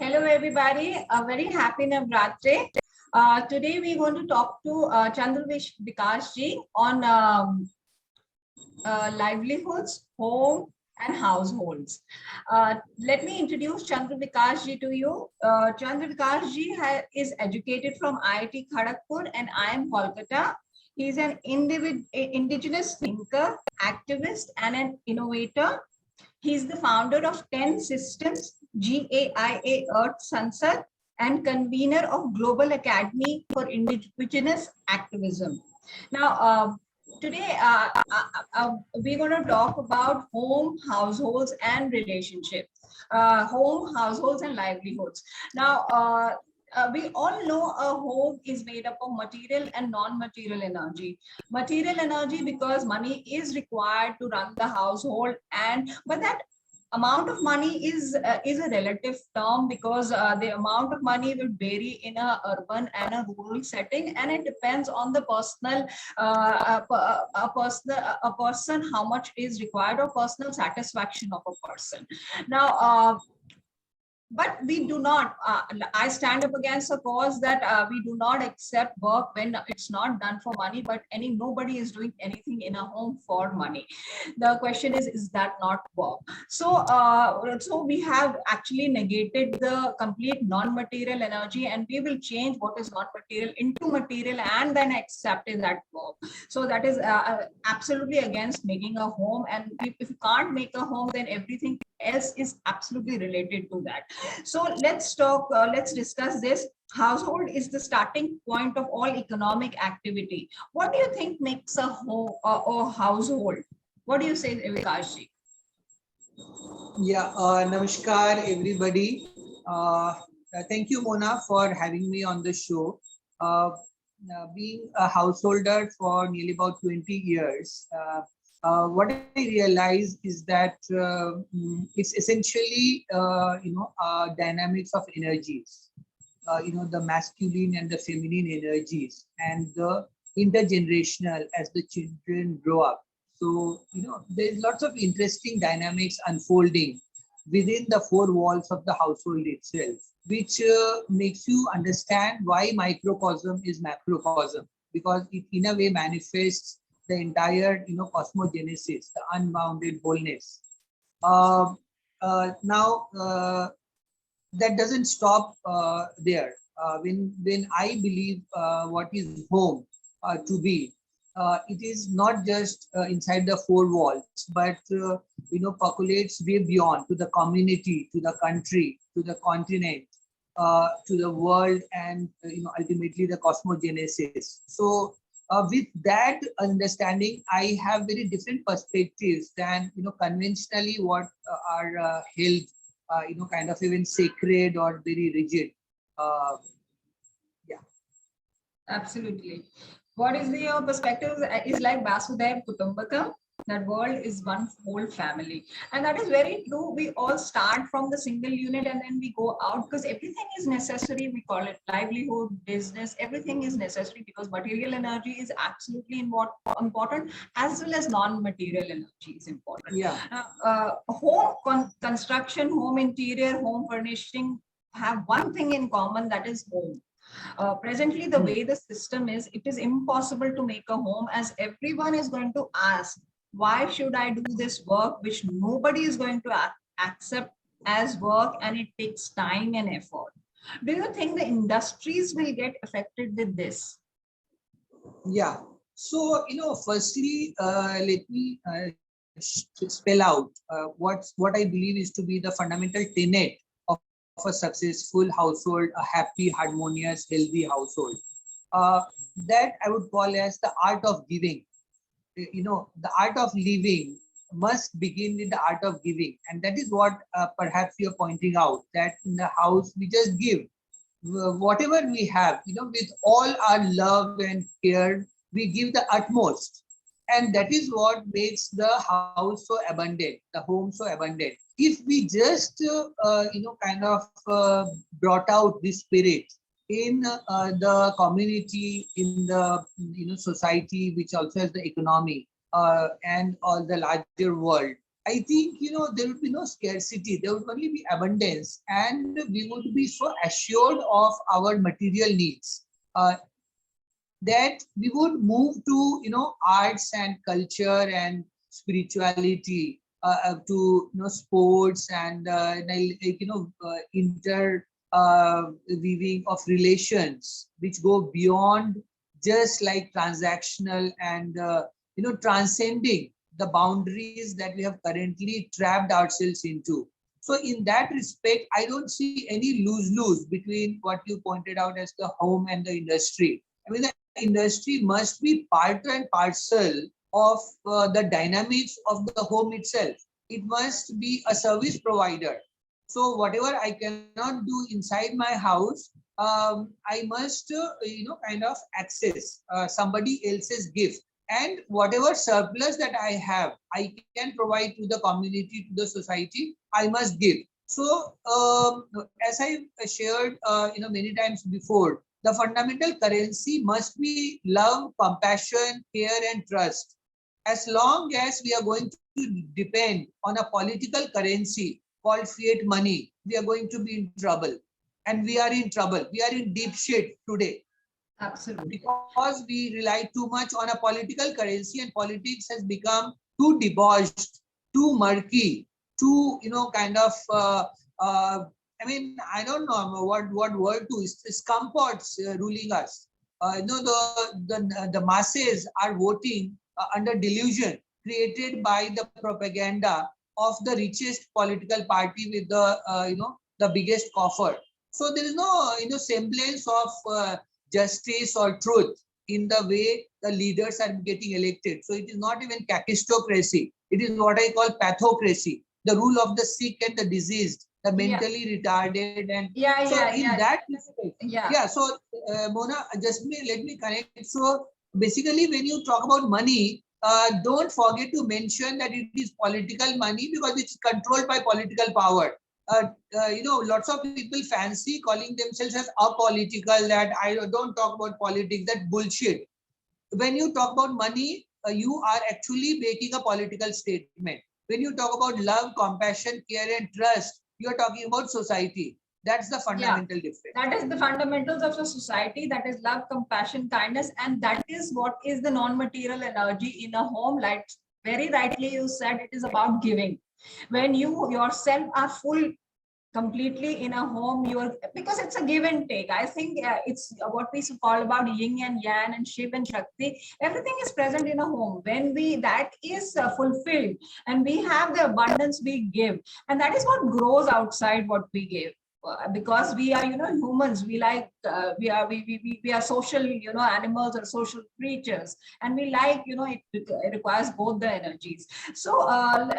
Hello, everybody. A very happy Navratri. Today, we're going to talk to Vikas ji on livelihoods, home, and households. Let me introduce Chandra Vikas ji to you. Chandra Vikas ji is educated from IIT Kharagpur and IIM Kolkata. He is an indigenous thinker, activist, and an innovator. He is the founder of 10 Systems, GAIA Earth Sansad, and convener of Global Academy for Indigenous Activism. Now, today we're going to talk about home, households, and relationships. Home, households, and livelihoods. Now, we all know a home is made up of material and non-material energy. Material energy because money is required to run the household, and but that amount of money is a relative term because the amount of money will vary in a urban and a rural setting, and it depends on the personal a person how much is required, or personal satisfaction of a person. Now, but we do not I stand up against a cause that we do not accept work when it's not done for money, but nobody is doing anything in a home for money. The question is that not work? So we have actually negated the complete non-material energy, and we will change what is not material into material and then accept that work. So that is absolutely against making a home, and if you can't make a home, then everything else is absolutely related to that. So let's discuss this. Household is the starting point of all economic activity. What do you think makes a home or household? What do you say, Vikash ji? Yeah, namaskar everybody. Thank you, Mona, for having me on the show. Being a householder for nearly about 20 years, what I realized is that it's essentially, dynamics of energies. The masculine and the feminine energies, and the intergenerational as the children grow up. So, there's lots of interesting dynamics unfolding within the four walls of the household itself, which makes you understand why microcosm is macrocosm, because it in a way manifests the entire, cosmogenesis, the unbounded wholeness. Uh, now, that doesn't stop there. When I believe what is home to be, it is not just inside the four walls, but percolates way beyond to the community, to the country, to the continent, to the world, and ultimately the cosmogenesis. So with that understanding, I have very different perspectives than conventionally what are held, kind of even sacred or very rigid. Uh, yeah. Absolutely. What is your perspective? Is like Vasudev Kutumbakam. That world is one whole family. And that is very true. We all start from the single unit and then we go out because everything is necessary. We call it livelihood, business, everything is necessary because material energy is absolutely important, as well as non-material energy is important. Yeah. Home construction, home interior, home furnishing have one thing in common, that is home. Presently, the way the system is, it is impossible to make a home, as everyone is going to ask, why should I do this work which nobody is going to accept as work, and it takes time and effort? Do you think the industries will get affected with this? Yeah. So, firstly, let me spell out what I believe is to be the fundamental tenet of a successful household, a happy, harmonious, healthy household. Uh, that I would call as the art of giving. The art of living must begin with the art of giving, and that is what perhaps you're pointing out, that in the house we just give whatever we have, with all our love and care, we give the utmost. And that is what makes the house so abundant, the home so abundant. If we just kind of brought out this spirit in the community, in the society, which also has the economy, and all the larger world, I think, there would be no scarcity, there would only be abundance, and we would be so assured of our material needs that we would move to, arts and culture and spirituality, to, sports and, inter weaving of relations which go beyond just like transactional and, transcending the boundaries that we have currently trapped ourselves into. So in that respect, I don't see any lose-lose between what you pointed out as the home and the industry. I mean, the industry must be part and parcel of the dynamics of the home itself. It must be a service provider. So whatever I cannot do inside my house, I must, kind of access somebody else's gift. And whatever surplus that I have, I can provide to the community, to the society, I must give. So as I shared, many times before, the fundamental currency must be love, compassion, care, and trust. As long as we are going to depend on a political currency called fiat money, we are going to be in trouble. And we are in trouble. We are in deep shit today. Absolutely. Because we rely too much on a political currency, and politics has become too debauched, too murky, too, kind of, I mean, I don't know what word to, scumpots ruling us. The masses are voting under delusion created by the propaganda of the richest political party with the, the biggest coffer. So there is no, semblance of justice or truth in the way the leaders are getting elected. So it is not even kakistocracy. It is what I call pathocracy, the rule of the sick and the diseased, the mentally retarded. And that respect, so Mona, let me connect. So basically, when you talk about money, don't forget to mention that it is political money because it's controlled by political power. Lots of people fancy calling themselves as apolitical, that I don't talk about politics, that bullshit. When you talk about money, you are actually making a political statement. When you talk about love, compassion, care, and trust, you are talking about society. That's the fundamental difference. That is the fundamentals of the society. That is love, compassion, kindness, and that is what is the non-material energy in a home. Like very rightly you said, it is about giving. When you yourself are full completely in a home, you are, because it's a give and take. I think it's what we call about yin and yang and shiv and shakti. Everything is present in a home. When we that is fulfilled and we have the abundance, we give, and that is what grows outside what we give. Because we are, humans, we like we are social, animals or social creatures, and we like, it requires both the energies. So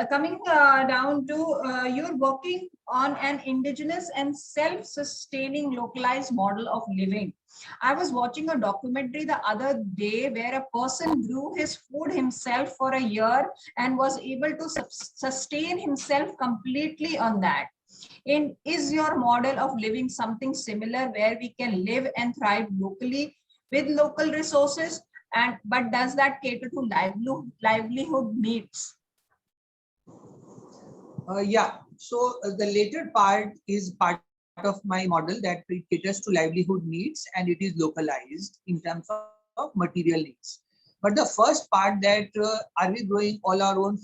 coming down to you're working on an indigenous and self-sustaining localized model of living. I was watching a documentary the other day where a person grew his food himself for a year and was able to sustain himself completely on that. Is your model of living something similar where we can live and thrive locally with local resources, and but does that cater to livelihood needs? So the later part is part of my model, that it caters to livelihood needs and it is localized in terms of material needs. But the first part, that are we growing all our own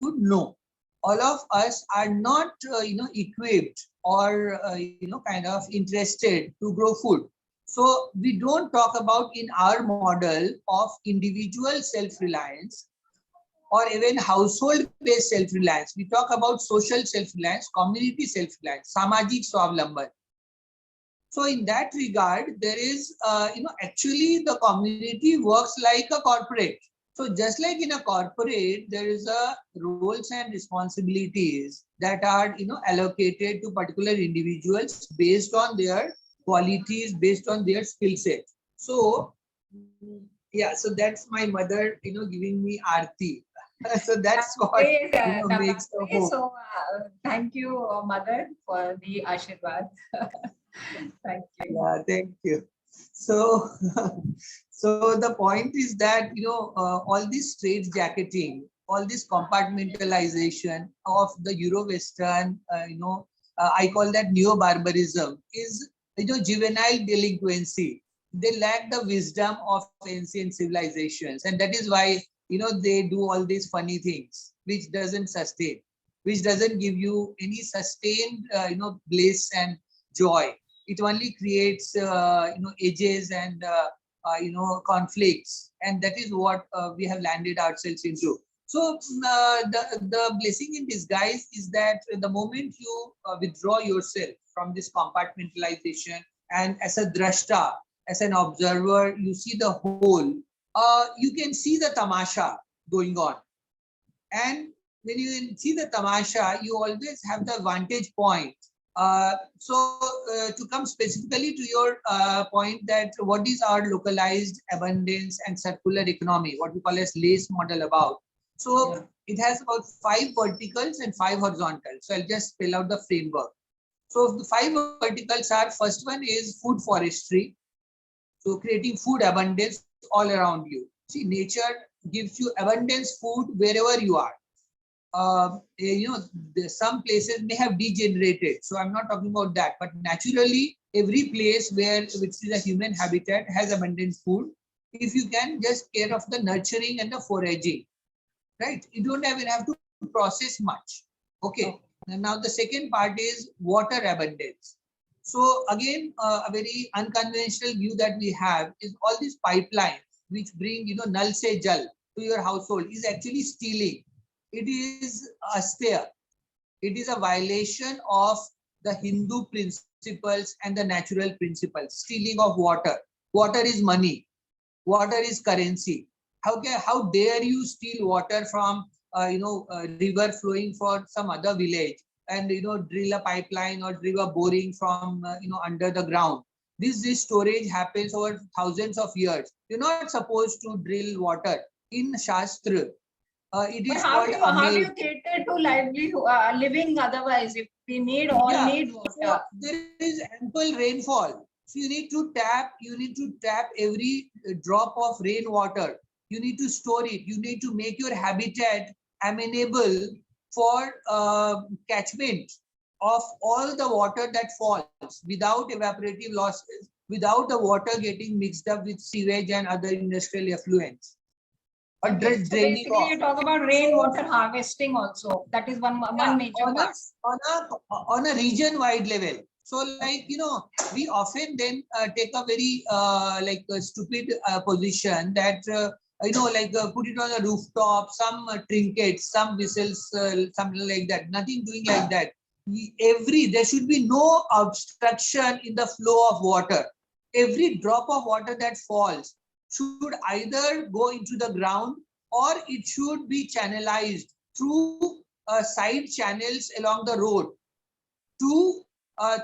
food? No. All of us are not, equipped or, kind of interested to grow food. So we don't talk about in our model of individual self-reliance or even household-based self-reliance. We talk about social self-reliance, community self-reliance, samajik swavlamban. So in that regard, there is, actually the community works like a corporate. So just like in a corporate, there is a roles and responsibilities that are, allocated to particular individuals based on their qualities, based on their skill set. So so that's my mother, giving me aarti. So that's what makes the home. So thank you, mother, for the ashirwad. Thank you. Yeah, thank you. So, so the point is that, all this straight jacketing all this compartmentalization of the Euro-Western, I call that neo-barbarism, is juvenile delinquency. They lack the wisdom of ancient civilizations, and that is why they do all these funny things, which doesn't sustain, which doesn't give you any sustained bliss and joy. It only creates edges and conflicts, and that is what we have landed ourselves into. So the blessing in disguise is that the moment you withdraw yourself from this compartmentalization, and as a drashta, as an observer, you see the whole, you can see the tamasha going on. And when you see the tamasha, you always have the vantage point. To come specifically to your point, that what is our localized abundance and circular economy, what we call as LACE model about. So it has about 5 verticals and 5 horizontals. So I'll just spell out the framework. So the 5 verticals are, first one is food forestry. So creating food abundance all around you. See, nature gives you abundance food wherever you are. Some places may have degenerated, so I'm not talking about that, but naturally every place which is a human habitat has abundant food, if you can just care of the nurturing and the foraging, right? You don't even have to process much. Okay. And now the second part is water abundance. So again, a very unconventional view that we have is all these pipelines which bring nal se jal to your household is actually stealing. It is asteya. It is a violation of the Hindu principles and the natural principles. Stealing of water. Water is money. Water is currency. How dare you steal water from a river flowing for some other village, and drill a pipeline or drill a boring from under the ground. This storage happens over thousands of years. You're not supposed to drill water in Shastra. It is how do you called cater to living otherwise if we need need water? So there is ample rainfall. So you need to tap every drop of rainwater. You need to store it. You need to make your habitat amenable for catchment of all the water that falls without evaporative losses, without the water getting mixed up with sewage and other industrial effluents. Okay. So basically, you talk about rainwater harvesting also. That is one major part. On a region-wide level. So, we often then take a very stupid position that put it on a rooftop, some trinkets, some whistles, something like that. Nothing doing like that. There should be no obstruction in the flow of water. Every drop of water that falls should either go into the ground or it should be channelized through side channels along the road to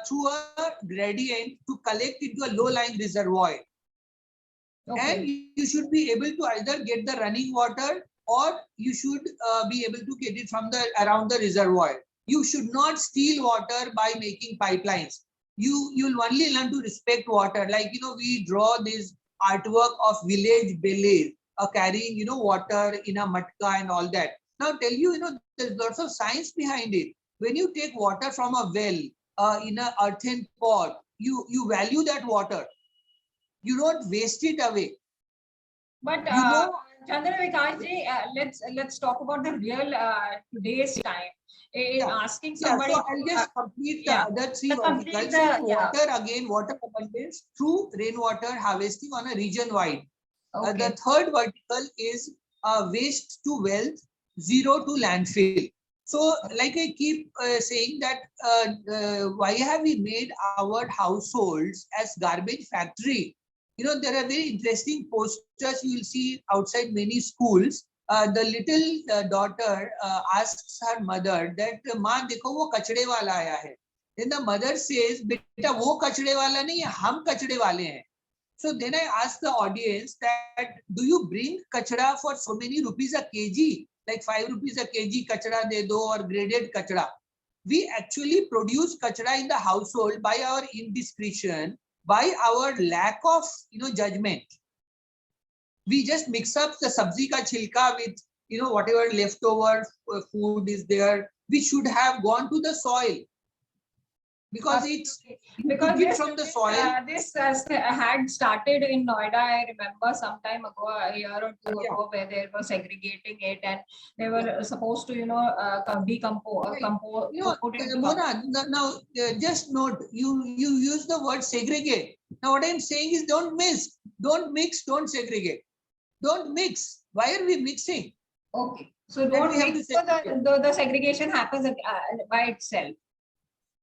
through a gradient to collect into a low-lying reservoir. Okay. And you should be able to either get the running water or you should be able to get it from around the reservoir. You should not steal water by making pipelines. You'll only learn to respect water. We draw this artwork of village belays carrying water in a matka and all that. Now tell you, there's lots of science behind it. When you take water from a well in an earthen pot, you value that water. You don't waste it away. But Chandra Vikasji, let's talk about the real today's time. Asking somebody. So I'll just complete the other 3 verticals. Water abundance through rainwater harvesting on a region-wide. Okay. The third vertical is waste to wealth, zero to landfill. So, like I keep saying that why have we made our households as garbage factory? There are very interesting posters you will see outside many schools. The little daughter asks her mother that, "Maa, dekho wo kachde wala aaya hai." Then the mother says, "Beta, wo kachde wala nahi hai, hum kachde wale hain." So then I ask the audience that, do you bring kachra for so many rupees a kg? Like 5 rupees a kg kachra de do or graded kachra. We actually produce kachra in the household by our indiscretion, by our lack of judgment. We just mix up the sabzi ka chilka with whatever leftover food is there, which should have gone to the soil, because it's because took it from the soil. This had started in Noida. I remember some time ago, a year or two ago, where they were segregating it, and they were supposed to, decompose. Right. Mona, now just note, you use the word segregate. Now what I'm saying is don't mix, don't segregate, don't mix. Why are we mixing? Okay, so don't mix. So the segregation happens by itself.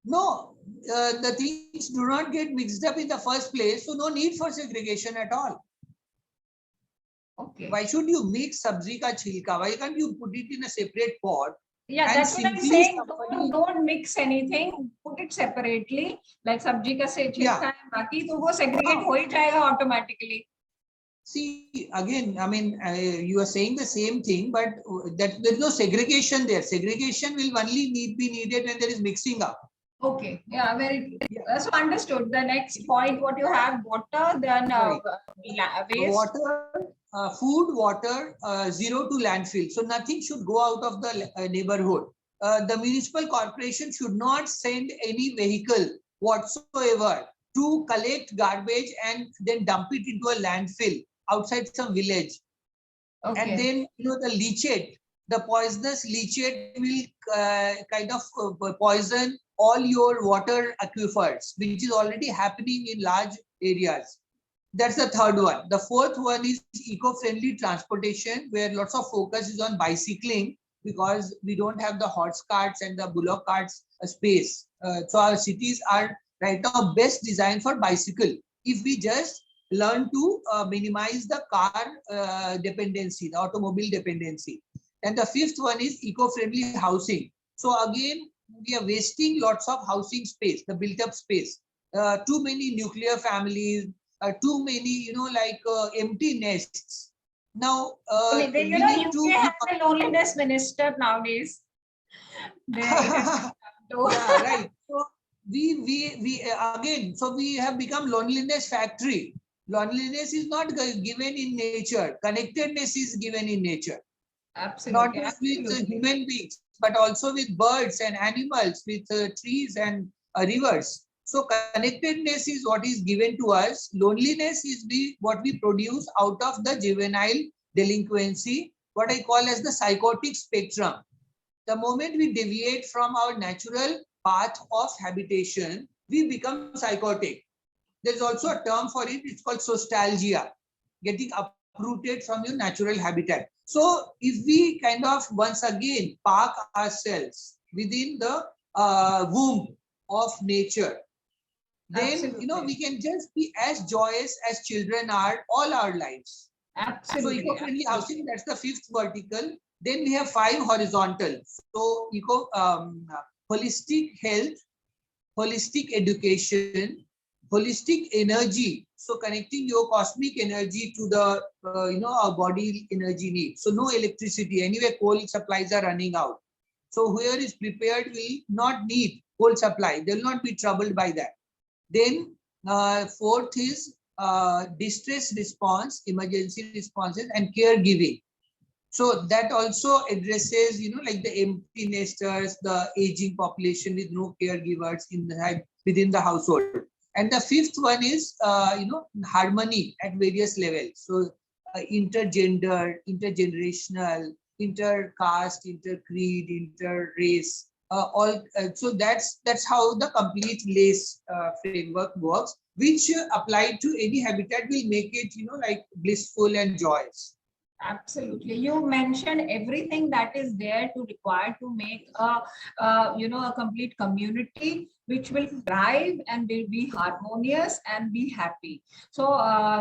No, the things do not get mixed up in the first place, so no need for segregation at all. Okay. Why should you mix sabzi ka chilka? Why can't you put it in a separate pot? Yeah, that's what I'm saying. Don't mix anything. Put it separately. Like sabji ka se chilka hai, baki to wo segregate ho hi jayega automatically. See, again, I mean, you are saying the same thing, but that there's no segregation there. Segregation will only be needed when there is mixing up. Okay, yeah, very so understood. The next point, what you have, water, then waste. Water, food, water, zero to landfill. So nothing should go out of the neighborhood. The municipal corporation should not send any vehicle whatsoever to collect garbage and then dump it into a landfill outside some village. Okay. And then, the leachate, the poisonous leachate will kind of poison all your water aquifers, which is already happening in large areas. That's the third one. The fourth one is eco-friendly transportation, where lots of focus is on bicycling, because we don't have the horse carts and the bullock carts space. So our cities are right now best designed for bicycle. If we just learn to minimize the car dependency, the automobile dependency. And the fifth one is eco-friendly housing. So again, we are wasting lots of housing space, the built up space. Too many nuclear families, too many, empty nests. Now, UK has a loneliness minister nowadays. Yeah, right. So we again, so we have become loneliness factory. Loneliness is not given in nature. Connectedness is given in nature. Absolutely. Not just with human beings, but also with birds and animals, with trees and rivers. So connectedness is what is given to us. Loneliness is what we produce out of the juvenile delinquency, what I call as the psychotic spectrum. The moment we deviate from our natural path of habitation, we become psychotic. There's also a term for it. It's called nostalgia, getting uprooted from your natural habitat. So if we kind of once again park ourselves within the womb of nature, then absolutely, we can just be as joyous as children are all our lives. Absolutely. So eco-friendly housing, that's the fifth vertical. Then we have 5 horizontal. So holistic health, holistic education, holistic energy. So connecting your cosmic energy to the our body energy needs. So no electricity. Anyway, coal supplies are running out. So whoever is prepared will not need coal supply. They will not be troubled by that. Then fourth is distress response, emergency responses, and caregiving. So that also addresses, like the empty nesters, the aging population with no caregivers within the household. And the fifth one is, harmony at various levels. So intergender, intergenerational, intercaste, intercreed, interrace, so that's how the complete LACE framework works, which applied to any habitat will make it, like blissful and joyous. Absolutely. You mentioned everything that is there to require to make a complete community which will thrive and will be harmonious and be happy. So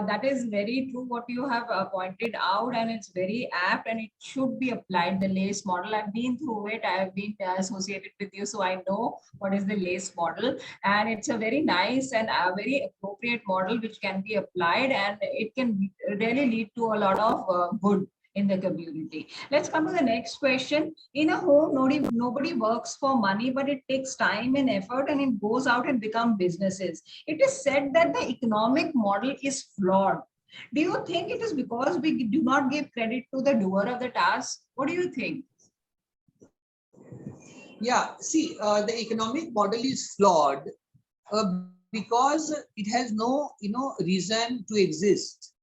that is very true what you have pointed out, and it's very apt and it should be applied, the LACE model. I've been through it. I've been associated with you, so I know what is the LACE model, and it's a very nice and a very appropriate model which can be applied, and it can really lead to a lot of good in the community. Let's come to the next question. In a home, nobody works for money, but it takes time and effort, and it goes out and become businesses. It is said that the economic model is flawed. Do you think it is because we do not give credit to the doer of the task? What do you think? Yeah, see, the economic model is flawed because it has no, reason to exist.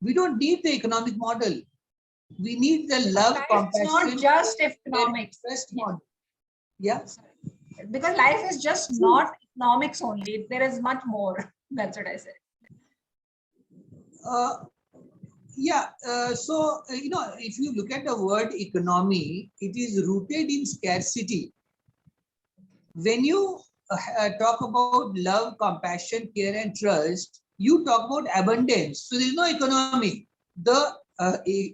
We don't need the economic model. We need the love, Life is not compassion, just care, economics. trust model. Yeah. Because life is just not economics only. There is much more. That's what I said. Uh, yeah. If you look at the word economy, it is rooted in scarcity. When you talk about love, compassion, care, and trust, you talk about abundance. So there is no economy. The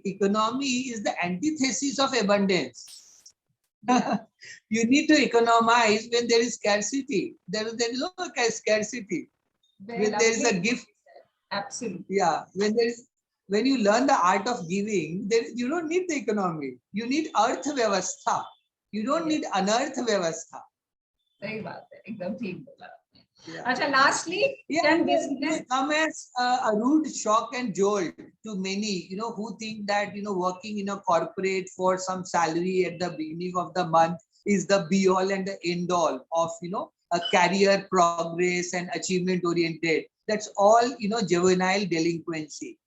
economy is the antithesis of abundance. You need to economize when there is scarcity. There is no scarcity. Very When there is a lovely. gift, Absolutely. yeah. When you learn the art of giving, you don't need the economy. You need arth vyavastha. You don't need anarth vyavastha. सही बात है, एकदम ठीक बोला। Yeah. अच्छा, lastly, Yeah, can it business may come as a rude shock and jolt to many, who think that, working in a corporate for some salary at the beginning of the month is the be all and the end all of, a career progress and achievement oriented. That's all, juvenile delinquency.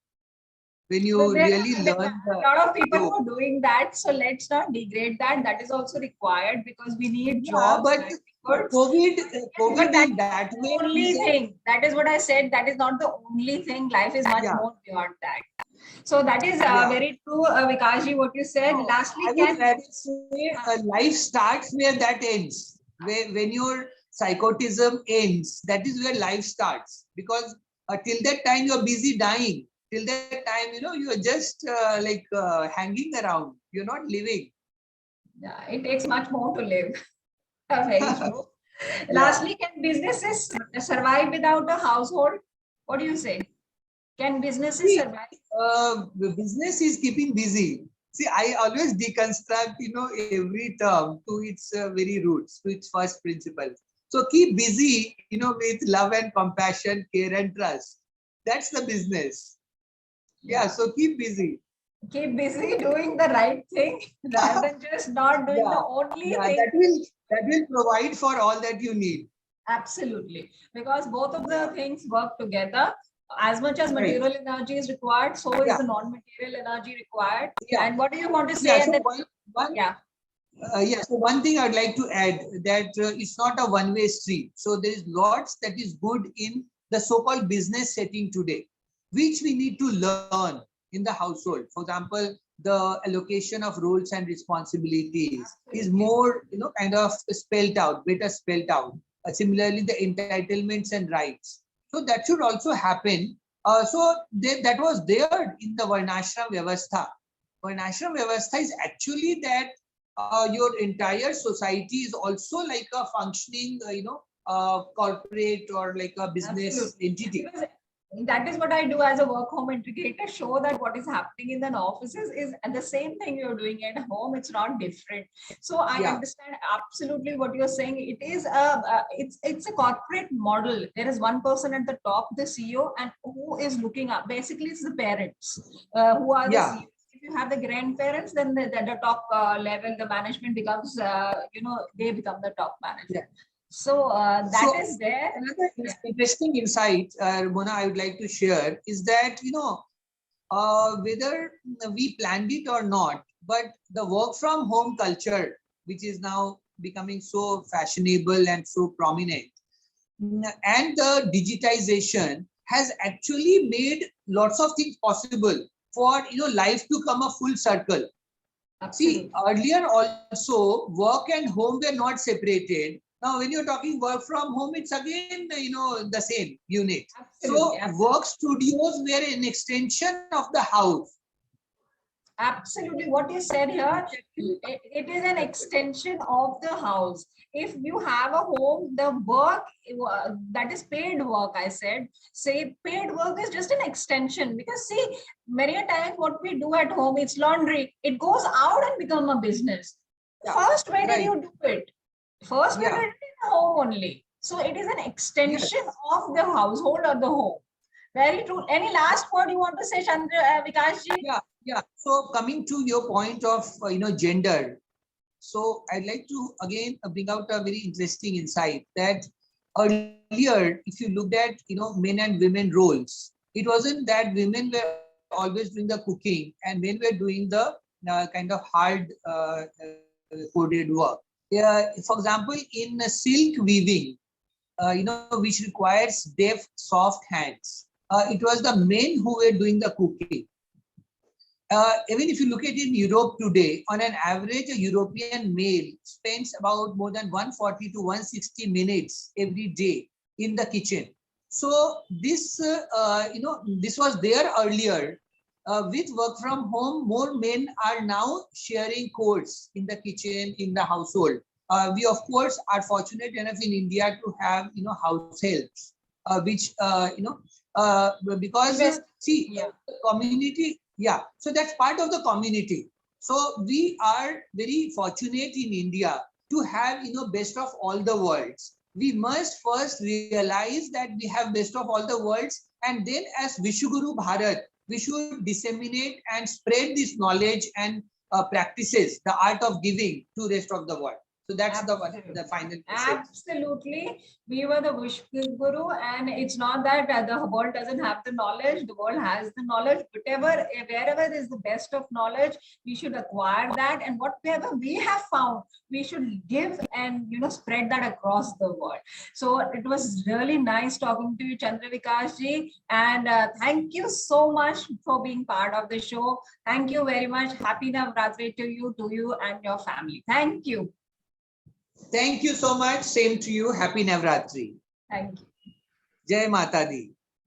When you so there really are learn a lot of people who joke. are doing that, so let's not degrade that. That is also required because we need Yeah, jobs, but livelihoods. COVID But that in is that not way the only is thing. That is what I said. That is not the only thing. Life is much yeah, more beyond that. So that is yeah. very true, Vikashji, what you said. No, Lastly, I would can rather say life starts where that ends. When your psychotism ends, that is where life starts. Because till that time you're busy dying. Till that time, you are just hanging around. You're not living. yeah, it takes much more to live. Very true. Yeah. Lastly, can businesses survive without a household? What do you say? Can businesses See, survive? the business is keeping busy. See, I always deconstruct, every term to its very roots, to its first principle. So keep busy, with love and compassion, care and trust. That's the business. Yeah. So keep busy. Keep busy doing the right thing rather than just not doing the Yeah. only Yeah. thing. That will provide for all that you need. Absolutely. Because both of the things work together. As much as Right. material energy is required, so is Yeah. the non-material energy required. Yeah. And what do you want to Yeah. say? So At the, one yeah. So one thing I'd like to add that it's not a one-way street. So there is lots that is good in the so-called business setting today, which we need to learn in the household. For example, the allocation of roles and responsibilities is more, kind of spelled out, better spelled out. Similarly, the entitlements and rights. So that should also happen. That was there in the Varnashram Vyavastha. Varnashram Vyavastha is actually that your entire society is also like a functioning, corporate or like a business entity. Because that is what I do as a work home integrator, show that what is happening in the offices is the same thing you're doing at home. It's not different. So I understand absolutely what you're saying. It is it's a corporate model. There is one person at the top, the CEO, and who is looking up. Basically, it's the parents who are the CEO. If you have the grandparents, then the top level, the management becomes, they become the top manager. So that is there. Another interesting insight, Mona, I would like to share is that, whether we planned it or not, but the work from home culture, which is now becoming so fashionable and so prominent, and the digitization has actually made lots of things possible for, life to come a full circle. Absolutely. See, earlier also work and home were not separated. Now, when you're talking work from home, it's again, the same unit. Absolutely. Work studios were an extension of the house. Absolutely. What you said here, it is an extension of the house. If you have a home, the work that is paid work, I said, say paid work is just an extension, because see, many a times what we do at home, it's laundry. It goes out and become a business. First, where did you do it? First, we did it in home only. So it is an extension of the household or the home. Very true. Any last word you want to say, Chandra Vikas ji? Yeah. So coming to your point of gender, so I'd like to again bring out a very interesting insight that earlier, if you looked at men and women roles, it wasn't that women were always doing the cooking and men were doing the kind of hard coded work. For example, in silk weaving, which requires deft, soft hands, it was the men who were doing the cooking. Even if you look at in Europe today, on an average, a European male spends about more than 140 to 160 minutes every day in the kitchen. So this, this was there earlier. With work from home, more men are now sharing chores in the kitchen, in the household. We of course are fortunate enough in India to have house helps, which because see, Yeah. the community. Yeah, so that's part of the community. So we are very fortunate in India to have best of all the worlds. We must first realize that we have best of all the worlds, and then as Vishwaguru Bharat, we should disseminate and spread this knowledge and practices, the art of giving, to rest of the world. So that's the final message. Absolutely. We were the Vishwaguru, and it's not that the world doesn't have the knowledge. The world has the knowledge. Wherever is the best of knowledge, we should acquire that. And whatever we have found, we should give and spread that across the world. So it was really nice talking to you, Chandra Vikas ji. And thank you so much for being part of the show. Thank you very much. Happy Navratri to you and your family. Thank you. Thank you so much. Same to you. Happy Navratri. Thank you. Jai Mata Di.